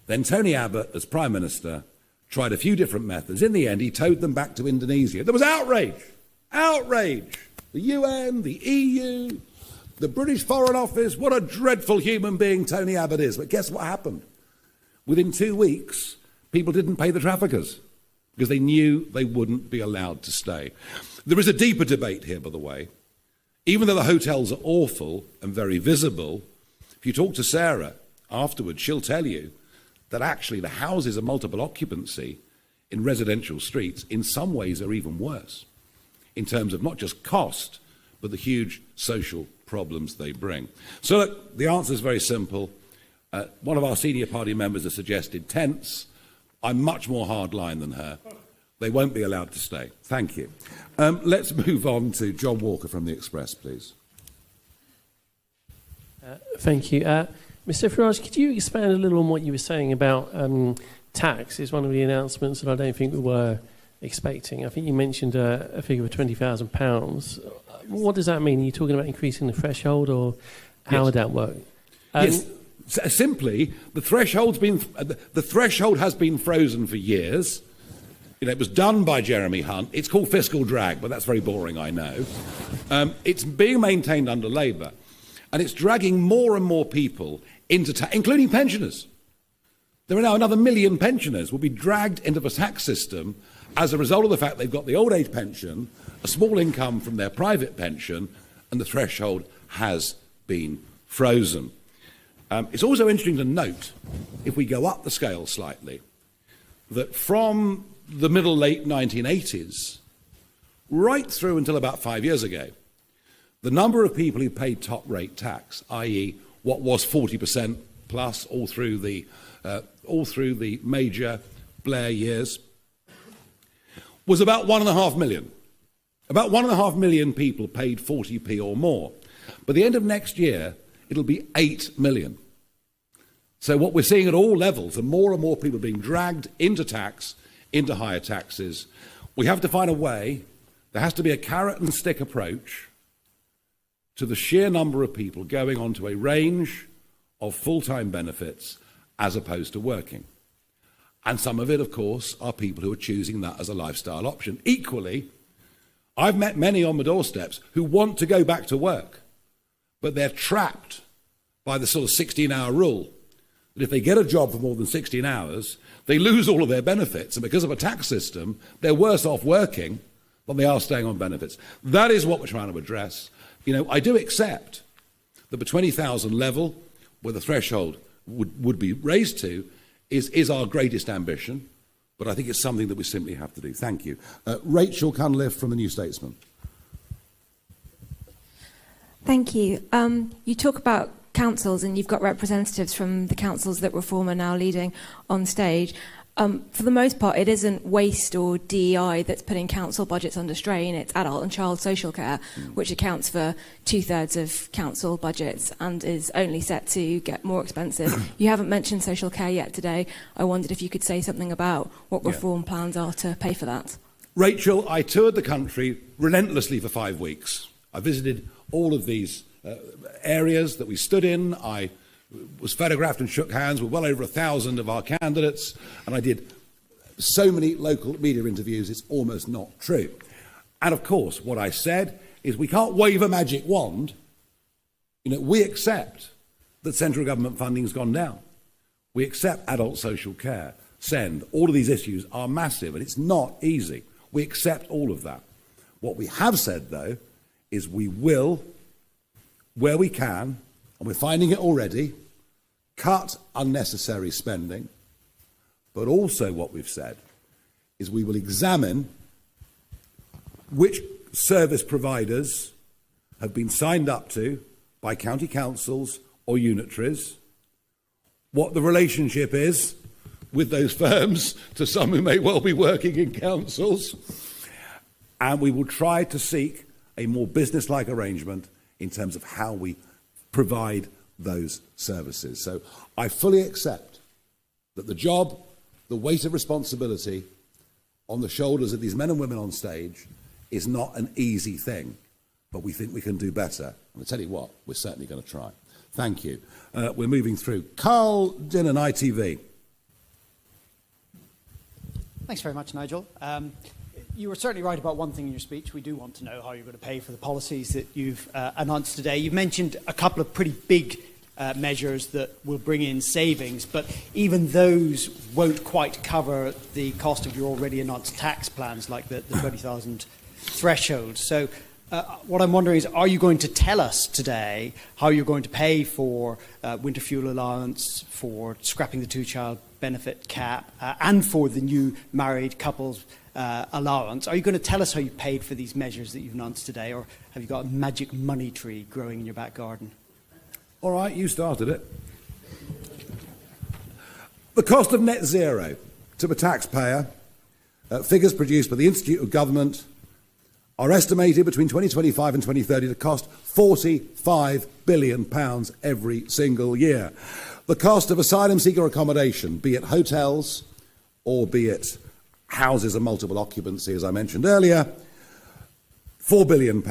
Then Tony Abbott, as Prime Minister, tried a few different methods. In the end, he towed them back to Indonesia. There was outrage. Outrage. The UN, the EU, the British Foreign Office. What a dreadful human being Tony Abbott is. But guess what happened? Within 2 weeks, people didn't pay the traffickers because they knew they wouldn't be allowed to stay. There is a deeper debate here, by the way. Even though the hotels are awful and very visible, if you talk to Sarah afterwards, she'll tell you that actually the houses of multiple occupancy in residential streets in some ways are even worse in terms of not just cost, but the huge social problems they bring. So look, the answer is very simple. One of our senior party members has suggested tents. I'm much more hardline than her. They won't be allowed to stay. Thank you. Let's move on to John Walker from The Express, please. Thank you. Mr Farage, could you expand a little on what you were saying about tax? It's one of the announcements that I don't think we were expecting. I think you mentioned a figure of £20,000. What does that mean? Are you talking about increasing the threshold, or how would that work? Yes. Simply, the threshold has been frozen for years. It was done by Jeremy Hunt. It's called fiscal drag, but that's very boring, I know. It's being maintained under Labour, and it's dragging more and more people into tax, including pensioners. There are now another 1 million pensioners will be dragged into the tax system as a result of the fact they've got the old age pension, a small income from their private pension, and the threshold has been frozen. It's also interesting to note, if we go up the scale slightly, that from the late 1980s, right through until about 5 years ago, the number of people who paid top rate tax, i.e. what was 40% plus all through the major Blair years, was about 1.5 million. About 1.5 million people paid 40p or more. By the end of next year, it'll be 8 million. So what we're seeing at all levels are more and more people being dragged into tax, into higher taxes. We have to find a way. There has to be a carrot and stick approach to the sheer number of people going onto a range of full-time benefits as opposed to working. And some of it, of course, are people who are choosing that as a lifestyle option. Equally, I've met many on my doorsteps who want to go back to work, but they're trapped by the sort of 16-hour rule. That if they get a job for more than 16 hours, they lose all of their benefits. And because of a tax system, they're worse off working than they are staying on benefits. That is what we're trying to address. I do accept that the 20,000 level, where the threshold would be raised to, is our greatest ambition. But I think it's something that we simply have to do. Thank you. Rachel Cunliffe from The New Statesman. Thank you. You talk about councils, and you've got representatives from the councils that Reform are now leading on stage. For the most part, it isn't waste or DEI that's putting council budgets under strain. It's adult and child social care, which accounts for 2/3 of council budgets and is only set to get more expensive. You haven't mentioned social care yet today. I wondered if you could say something about what reform plans are to pay for that. Rachel, I toured the country relentlessly for 5 weeks. I visited all of these areas that we stood in. I was photographed and shook hands with well over 1,000 of our candidates, and I did so many local media interviews, it's almost not true. And of course, what I said is we can't wave a magic wand. We accept that central government funding has gone down. We accept adult social care, SEND. All of these issues are massive, and it's not easy. We accept all of that. What we have said, though, is we will, where we can, and we're finding it already, cut unnecessary spending. But also what we've said is we will examine which service providers have been signed up to by county councils or unitaries, what the relationship is with those firms, to some who may well be working in councils, and we will try to seek a more business-like arrangement in terms of how we provide those services. So I fully accept that the job, the weight of responsibility on the shoulders of these men and women on stage is not an easy thing, but we think we can do better. And I tell you what, we're certainly going to try. Thank you. We're moving through. Carl Dinnan, ITV. Thanks very much, Nigel. You were certainly right about one thing in your speech. We do want to know how you're going to pay for the policies that you've announced today. You've mentioned a couple of pretty big measures that will bring in savings, but even those won't quite cover the cost of your already announced tax plans, like the 20,000 threshold. So what I'm wondering is, are you going to tell us today how you're going to pay for winter fuel allowance, for scrapping the two-child benefit cap, and for the new married couples allowance? Are you going to tell us how you paid for these measures that you've announced today, or have you got a magic money tree growing in your back garden? All right, you started it. The cost of net zero to the taxpayer, figures produced by the Institute of Government, are estimated between 2025 and 2030 to cost £45 billion every single year. The cost of asylum seeker accommodation, be it hotels or be it houses of multiple occupancy, as I mentioned earlier, £4 billion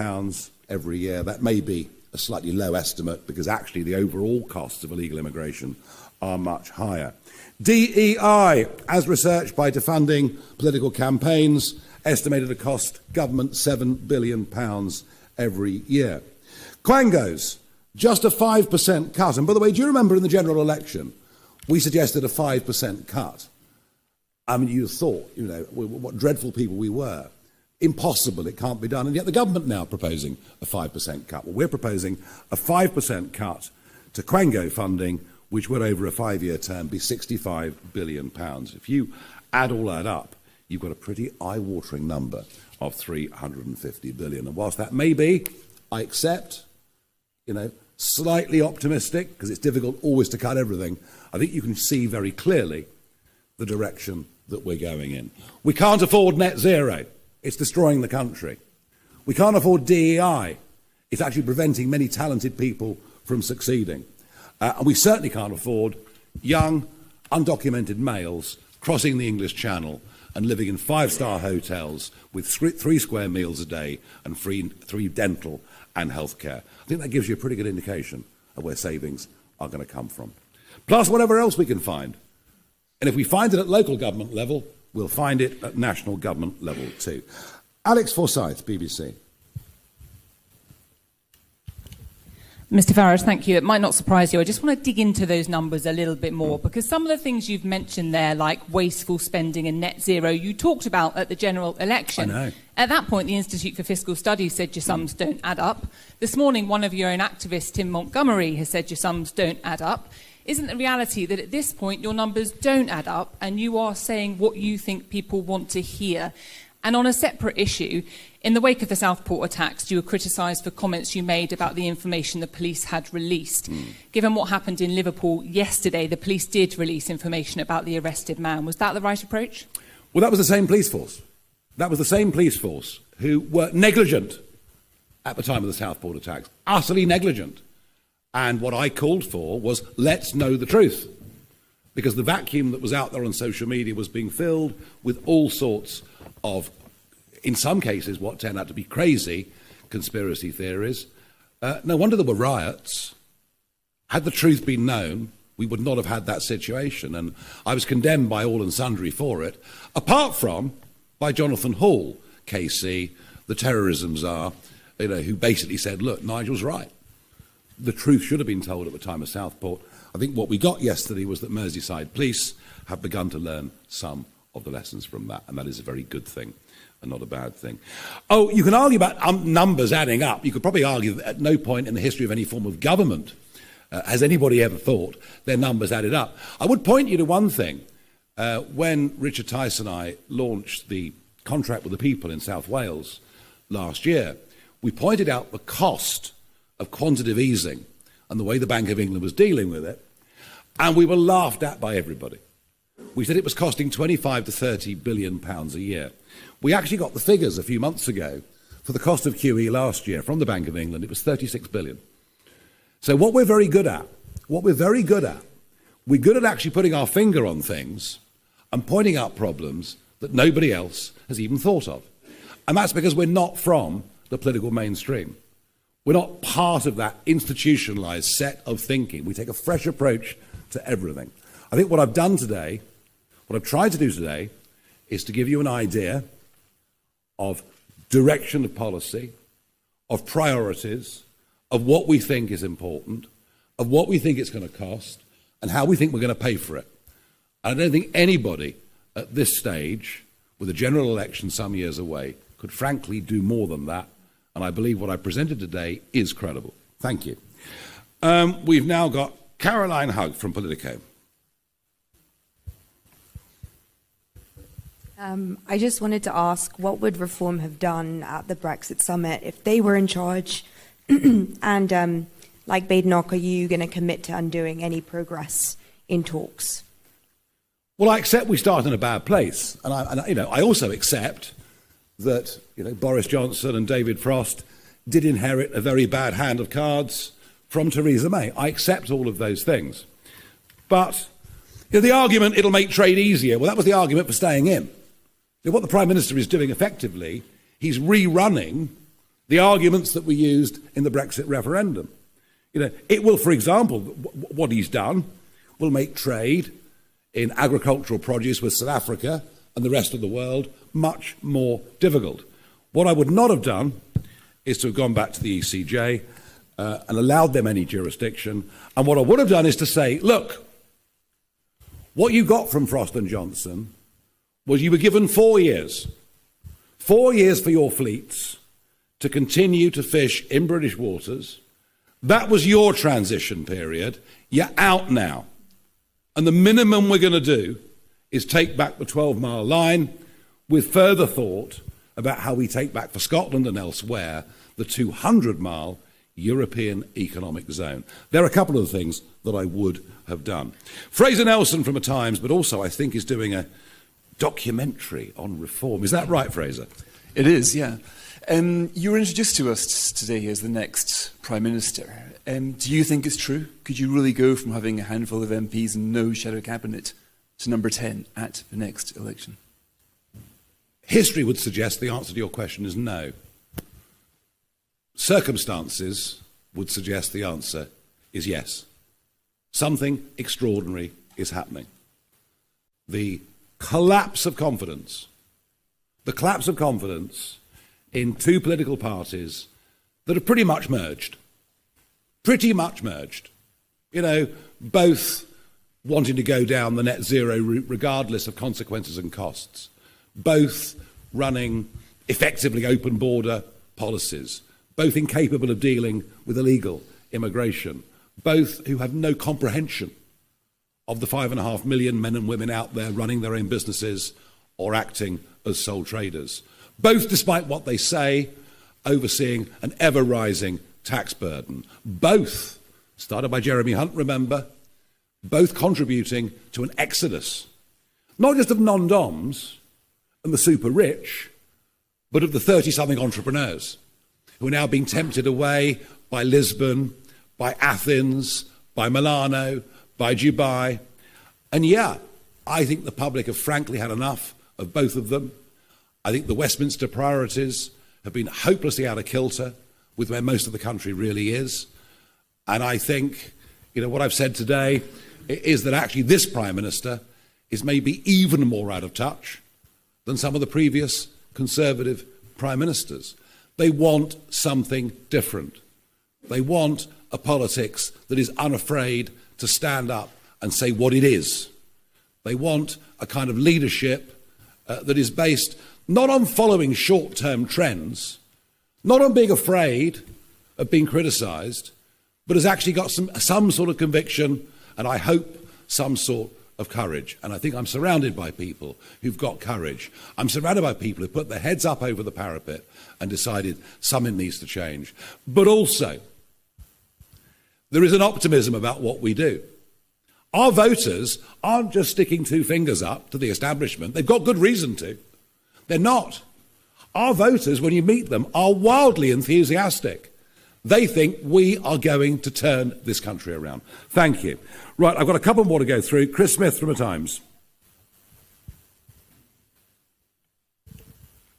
every year. That may be a slightly low estimate because actually the overall costs of illegal immigration are much higher. DEI, as researched by Defunding Political Campaigns, estimated to cost government £7 billion every year. Quangos, just a 5% cut. And by the way, do you remember in the general election, we suggested a 5% cut? I mean, you thought, what dreadful people we were. Impossible, it can't be done. And yet the government now proposing a 5% cut. Well, we're proposing a 5% cut to Quango funding, which would over a 5-year term be £65 billion. If you add all that up, you've got a pretty eye-watering number of £350 billion. And whilst that may be, I accept, slightly optimistic, because it's difficult always to cut everything, I think you can see very clearly the direction that we're going in. We can't afford net zero. It's destroying the country. We can't afford DEI. It's actually preventing many talented people from succeeding. And we certainly can't afford young, undocumented males crossing the English Channel and living in 5-star hotels with 3 square meals a day and free dental and healthcare. I think that gives you a pretty good indication of where savings are going to come from. Plus whatever else we can find. And if we find it at local government level, we'll find it at national government level too. Alex Forsyth, BBC. Mr Farage, thank you. It might not surprise you. I just want to dig into those numbers a little bit more, because some of the things you've mentioned there, like wasteful spending and net zero, you talked about at the general election. I know. At that point, the Institute for Fiscal Studies said your sums don't add up. This morning, one of your own activists, Tim Montgomery, has said your sums don't add up. Isn't the reality that at this point your numbers don't add up and you are saying what you think people want to hear? And on a separate issue, in the wake of the Southport attacks, you were criticised for comments you made about the information the police had released. Given what happened in Liverpool yesterday, the police did release information about the arrested man. Was that the right approach? Well, that was the same police force. That was the same police force who were negligent at the time of the Southport attacks, utterly negligent. And what I called for was, let's know the truth. Because the vacuum that was out there on social media was being filled with all sorts of, in some cases, what turned out to be crazy conspiracy theories. No wonder there were riots. Had the truth been known, we would not have had that situation. And I was condemned by all and sundry for it, apart from by Jonathan Hall, KC, the terrorism czar, who basically said, look, Nigel's right. The truth should have been told at the time of Southport. I think what we got yesterday was that Merseyside police have begun to learn some of the lessons from that, and that is a very good thing and not a bad thing. Oh, you can argue about numbers adding up. You could probably argue that at no point in the history of any form of government has anybody ever thought their numbers added up. I would point you to one thing. When Richard Tice and I launched the contract with the people in South Wales last year, we pointed out the cost of quantitative easing and the way the Bank of England was dealing with it, and we were laughed at by everybody. We said it was costing 25 to 30 billion pounds a year. We actually got the figures a few months ago for the cost of QE last year from the Bank of England. It was 36 billion. So what we're very good at, we're good at actually putting our finger on things and pointing out problems that nobody else has even thought of. And that's because we're not from the political mainstream. We're not part of that institutionalized set of thinking. We take a fresh approach to everything. I think what I've done today, what I've tried to do today, is to give you an idea of direction of policy, of priorities, of what we think is important, of what we think it's going to cost, and how we think we're going to pay for it. And I don't think anybody at this stage, with a general election some years away, could frankly do more than that. And I believe what I presented today is credible. Thank you. We've now got Caroline Hugg from Politico. I just wanted to ask, what would Reform have done at the Brexit summit if they were in charge? And like Badenoch, are you going to commit to undoing any progress in talks? Well, I accept we start in a bad place. And I also accept that Boris Johnson and David Frost did inherit a very bad hand of cards from Theresa May. I accept all of those things. But the argument, it'll make trade easier, well, that was the argument for staying in. What the Prime Minister is doing effectively, he's rerunning the arguments that were used in the Brexit referendum. It will, for example, what he's done will make trade in agricultural produce with South Africa and the rest of the world much more difficult. What I would not have done is to have gone back to the ECJ and allowed them any jurisdiction. And what I would have done is to say, look, what you got from Frost and Johnson was you were given 4 years. 4 years for your fleets to continue to fish in British waters. That was your transition period. You're out now. And the minimum we're going to do is take back the 12-mile line with further thought about how we take back for Scotland and elsewhere the 200-mile European Economic Zone. There are a couple of things that I would have done. Fraser Nelson from The Times, but also I think is doing a documentary on reform. Is that right, Fraser? It is, yeah. You were introduced to us today as the next Prime Minister. Do you think it's true? Could you really go from having a handful of MPs and no shadow cabinet to number 10 at the next election? History would suggest the answer to your question is no. Circumstances would suggest the answer is yes. Something extraordinary is happening. The collapse of confidence in two political parties that have pretty much merged. Both wanting to go down the net zero route regardless of consequences and costs. Both running effectively open border policies. Both incapable of dealing with illegal immigration. Both who have no comprehension of the 5.5 million men and women out there running their own businesses or acting as sole traders. both, despite what they say, overseeing an ever-rising tax burden. Both, started by Jeremy Hunt, remember, both contributing to an exodus, not just of non-doms and the super-rich, but of the 30-something entrepreneurs who are now being tempted away by Lisbon, by Athens, by Milano, by Dubai. And yeah, I think the public have frankly had enough of both of them. I think the Westminster priorities have been hopelessly out of kilter with where most of the country really is. And I think, what I've said today is that actually this Prime Minister is maybe even more out of touch than some of the previous Conservative Prime Ministers. They want something different. They want a politics that is unafraid to stand up and say what it is. They want a kind of leadership that is based not on following short-term trends, not on being afraid of being criticised, but has actually got some sort of conviction, and I hope some sort of courage. And I think I'm surrounded by people who've got courage. I'm surrounded by people who put their heads up over the parapet and decided something needs to change. But also, there is an optimism about what we do. Our voters aren't just sticking two fingers up to the establishment. They've got good reason to. They're not. Our voters, when you meet them, are wildly enthusiastic. They think we are going to turn this country around. Thank you. Right, I've got a couple more to go through. Chris Smith from The Times.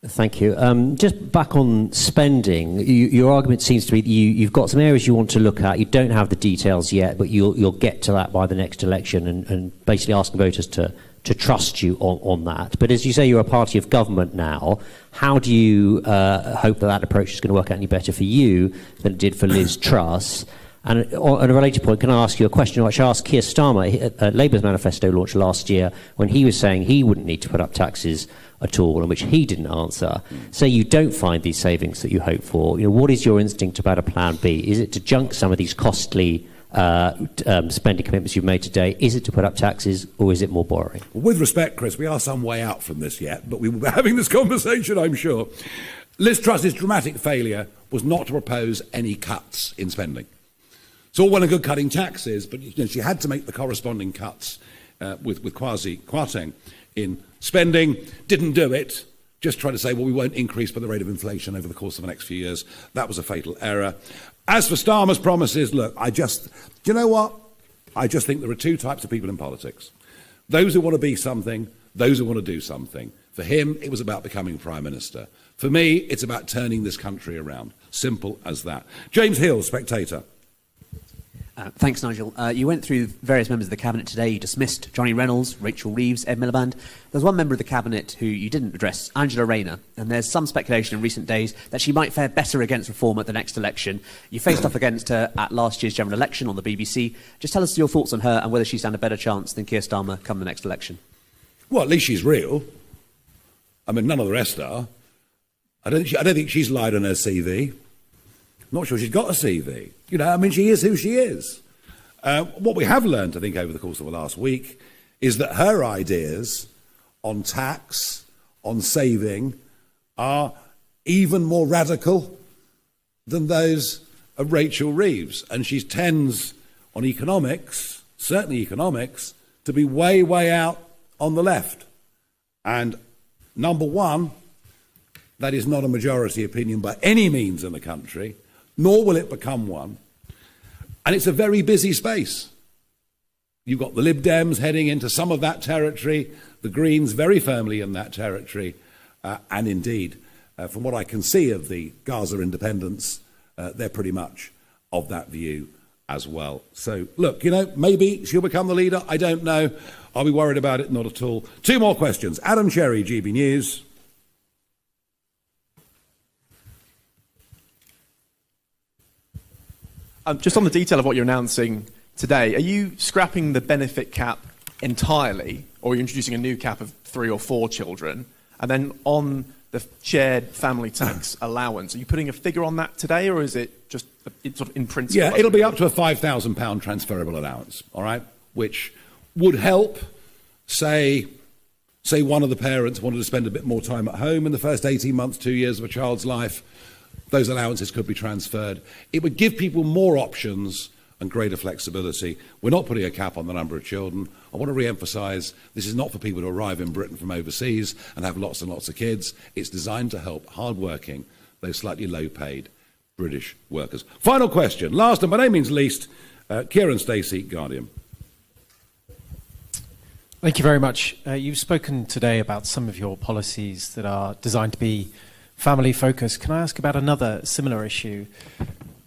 Thank you. Just back on spending, your argument seems to be that you've got some areas you want to look at. You don't have the details yet, but you'll get to that by the next election and basically asking voters to trust you on that. But as you say, you're a party of government now. How do you hope that approach is going to work out any better for you than it did for Liz Truss? And on a related point, can I ask you a question which I asked Keir Starmer? Labour's manifesto launched last year when he was saying he wouldn't need to put up taxes at all, on which he didn't answer. Say you don't find these savings that you hope for. What is your instinct about a plan B? Is it to junk some of these costly spending commitments you've made today? Is it to put up taxes, or is it more borrowing? Well, with respect, Chris, we are some way out from this yet, but we will be having this conversation, I'm sure. Liz Truss's dramatic failure was not to propose any cuts in spending. It's all well and good cutting taxes, but she had to make the corresponding cuts with Kwasi Kwarteng in spending. Didn't do it. Just tried to say, well, we won't increase by the rate of inflation over the course of the next few years. That was a fatal error. As for Starmer's promises, look, do you know what? I just think there are two types of people in politics. Those who want to be something, those who want to do something. For him, it was about becoming Prime Minister. For me, it's about turning this country around. Simple as that. James Hill, Spectator. Thanks, Nigel. You went through various members of the Cabinet today. You dismissed Johnny Reynolds, Rachel Reeves, Ed Miliband. There's one member of the Cabinet who you didn't address, Angela Rayner, and there's some speculation in recent days that she might fare better against reform at the next election. You faced off against her at last year's general election on the BBC. Just tell us your thoughts on her and whether she stands a better chance than Keir Starmer come the next election. Well, at least she's real. I mean, none of the rest are. I don't think she's lied on her CV. I'm not sure she's got a CV. She is who she is. What we have learned, I think, over the course of the last week is that her ideas on tax, on saving, are even more radical than those of Rachel Reeves. And she tends on economics, certainly economics, to be way, way out on the left. And number one, that is not a majority opinion by any means in the country, nor will it become one. And it's a very busy space. You've got the Lib Dems heading into some of that territory, the Greens very firmly in that territory, and indeed, from what I can see of the Gaza independents, they're pretty much of that view as well. So, look, maybe she'll become the leader. I don't know. Are we worried about it? Not at all. Two more questions. Adam Cherry, GB News. Just on the detail of what you're announcing today, are you scrapping the benefit cap entirely, or are you introducing a new cap of 3 or 4 children? And then on the shared family tax allowance, are you putting a figure on that today, or is it just sort of in principle? Yeah, it'll be up to a £5,000 transferable allowance, all right, which would help, say, say one of the parents wanted to spend a bit more time at home in the first 18 months, 2 years of a child's life, those allowances could be transferred. It would give people more options and greater flexibility. We're not putting a cap on the number of children. I want to re-emphasise, this is not for people who arrive in Britain from overseas and have lots and lots of kids. It's designed to help hard-working, though slightly low-paid British workers. Final question, last and by no means least, Kieran Stacey, Guardian. Thank you very much. You've spoken today about some of your policies that are designed to be family-focused. Can I ask about another similar issue?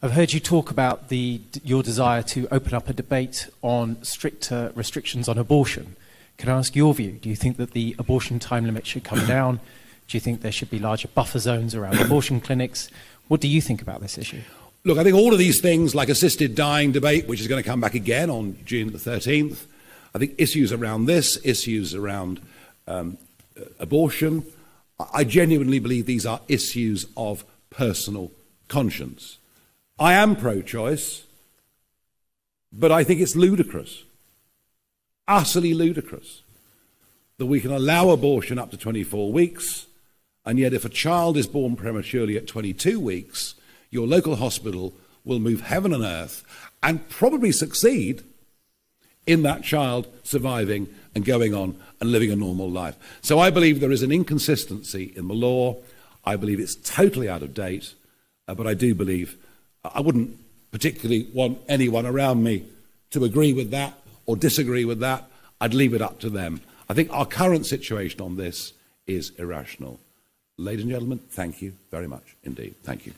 I've heard you talk about your desire to open up a debate on stricter restrictions on abortion. Can I ask your view? Do you think that the abortion time limit should come down? Do you think there should be larger buffer zones around abortion clinics? What do you think about this issue? Look, I think all of these things, like assisted dying debate, which is going to come back again on June the 13th, I think issues around this, issues around abortion, I genuinely believe these are issues of personal conscience. I am pro-choice, but I think it's ludicrous, utterly ludicrous, that we can allow abortion up to 24 weeks, and yet if a child is born prematurely at 22 weeks, your local hospital will move heaven and earth and probably succeed in that child surviving and going on and living a normal life. So I believe there is an inconsistency in the law. I believe it's totally out of date, but I do believe I wouldn't particularly want anyone around me to agree with that or disagree with that. I'd leave it up to them. I think our current situation on this is irrational. Ladies and gentlemen, thank you very much indeed. Thank you.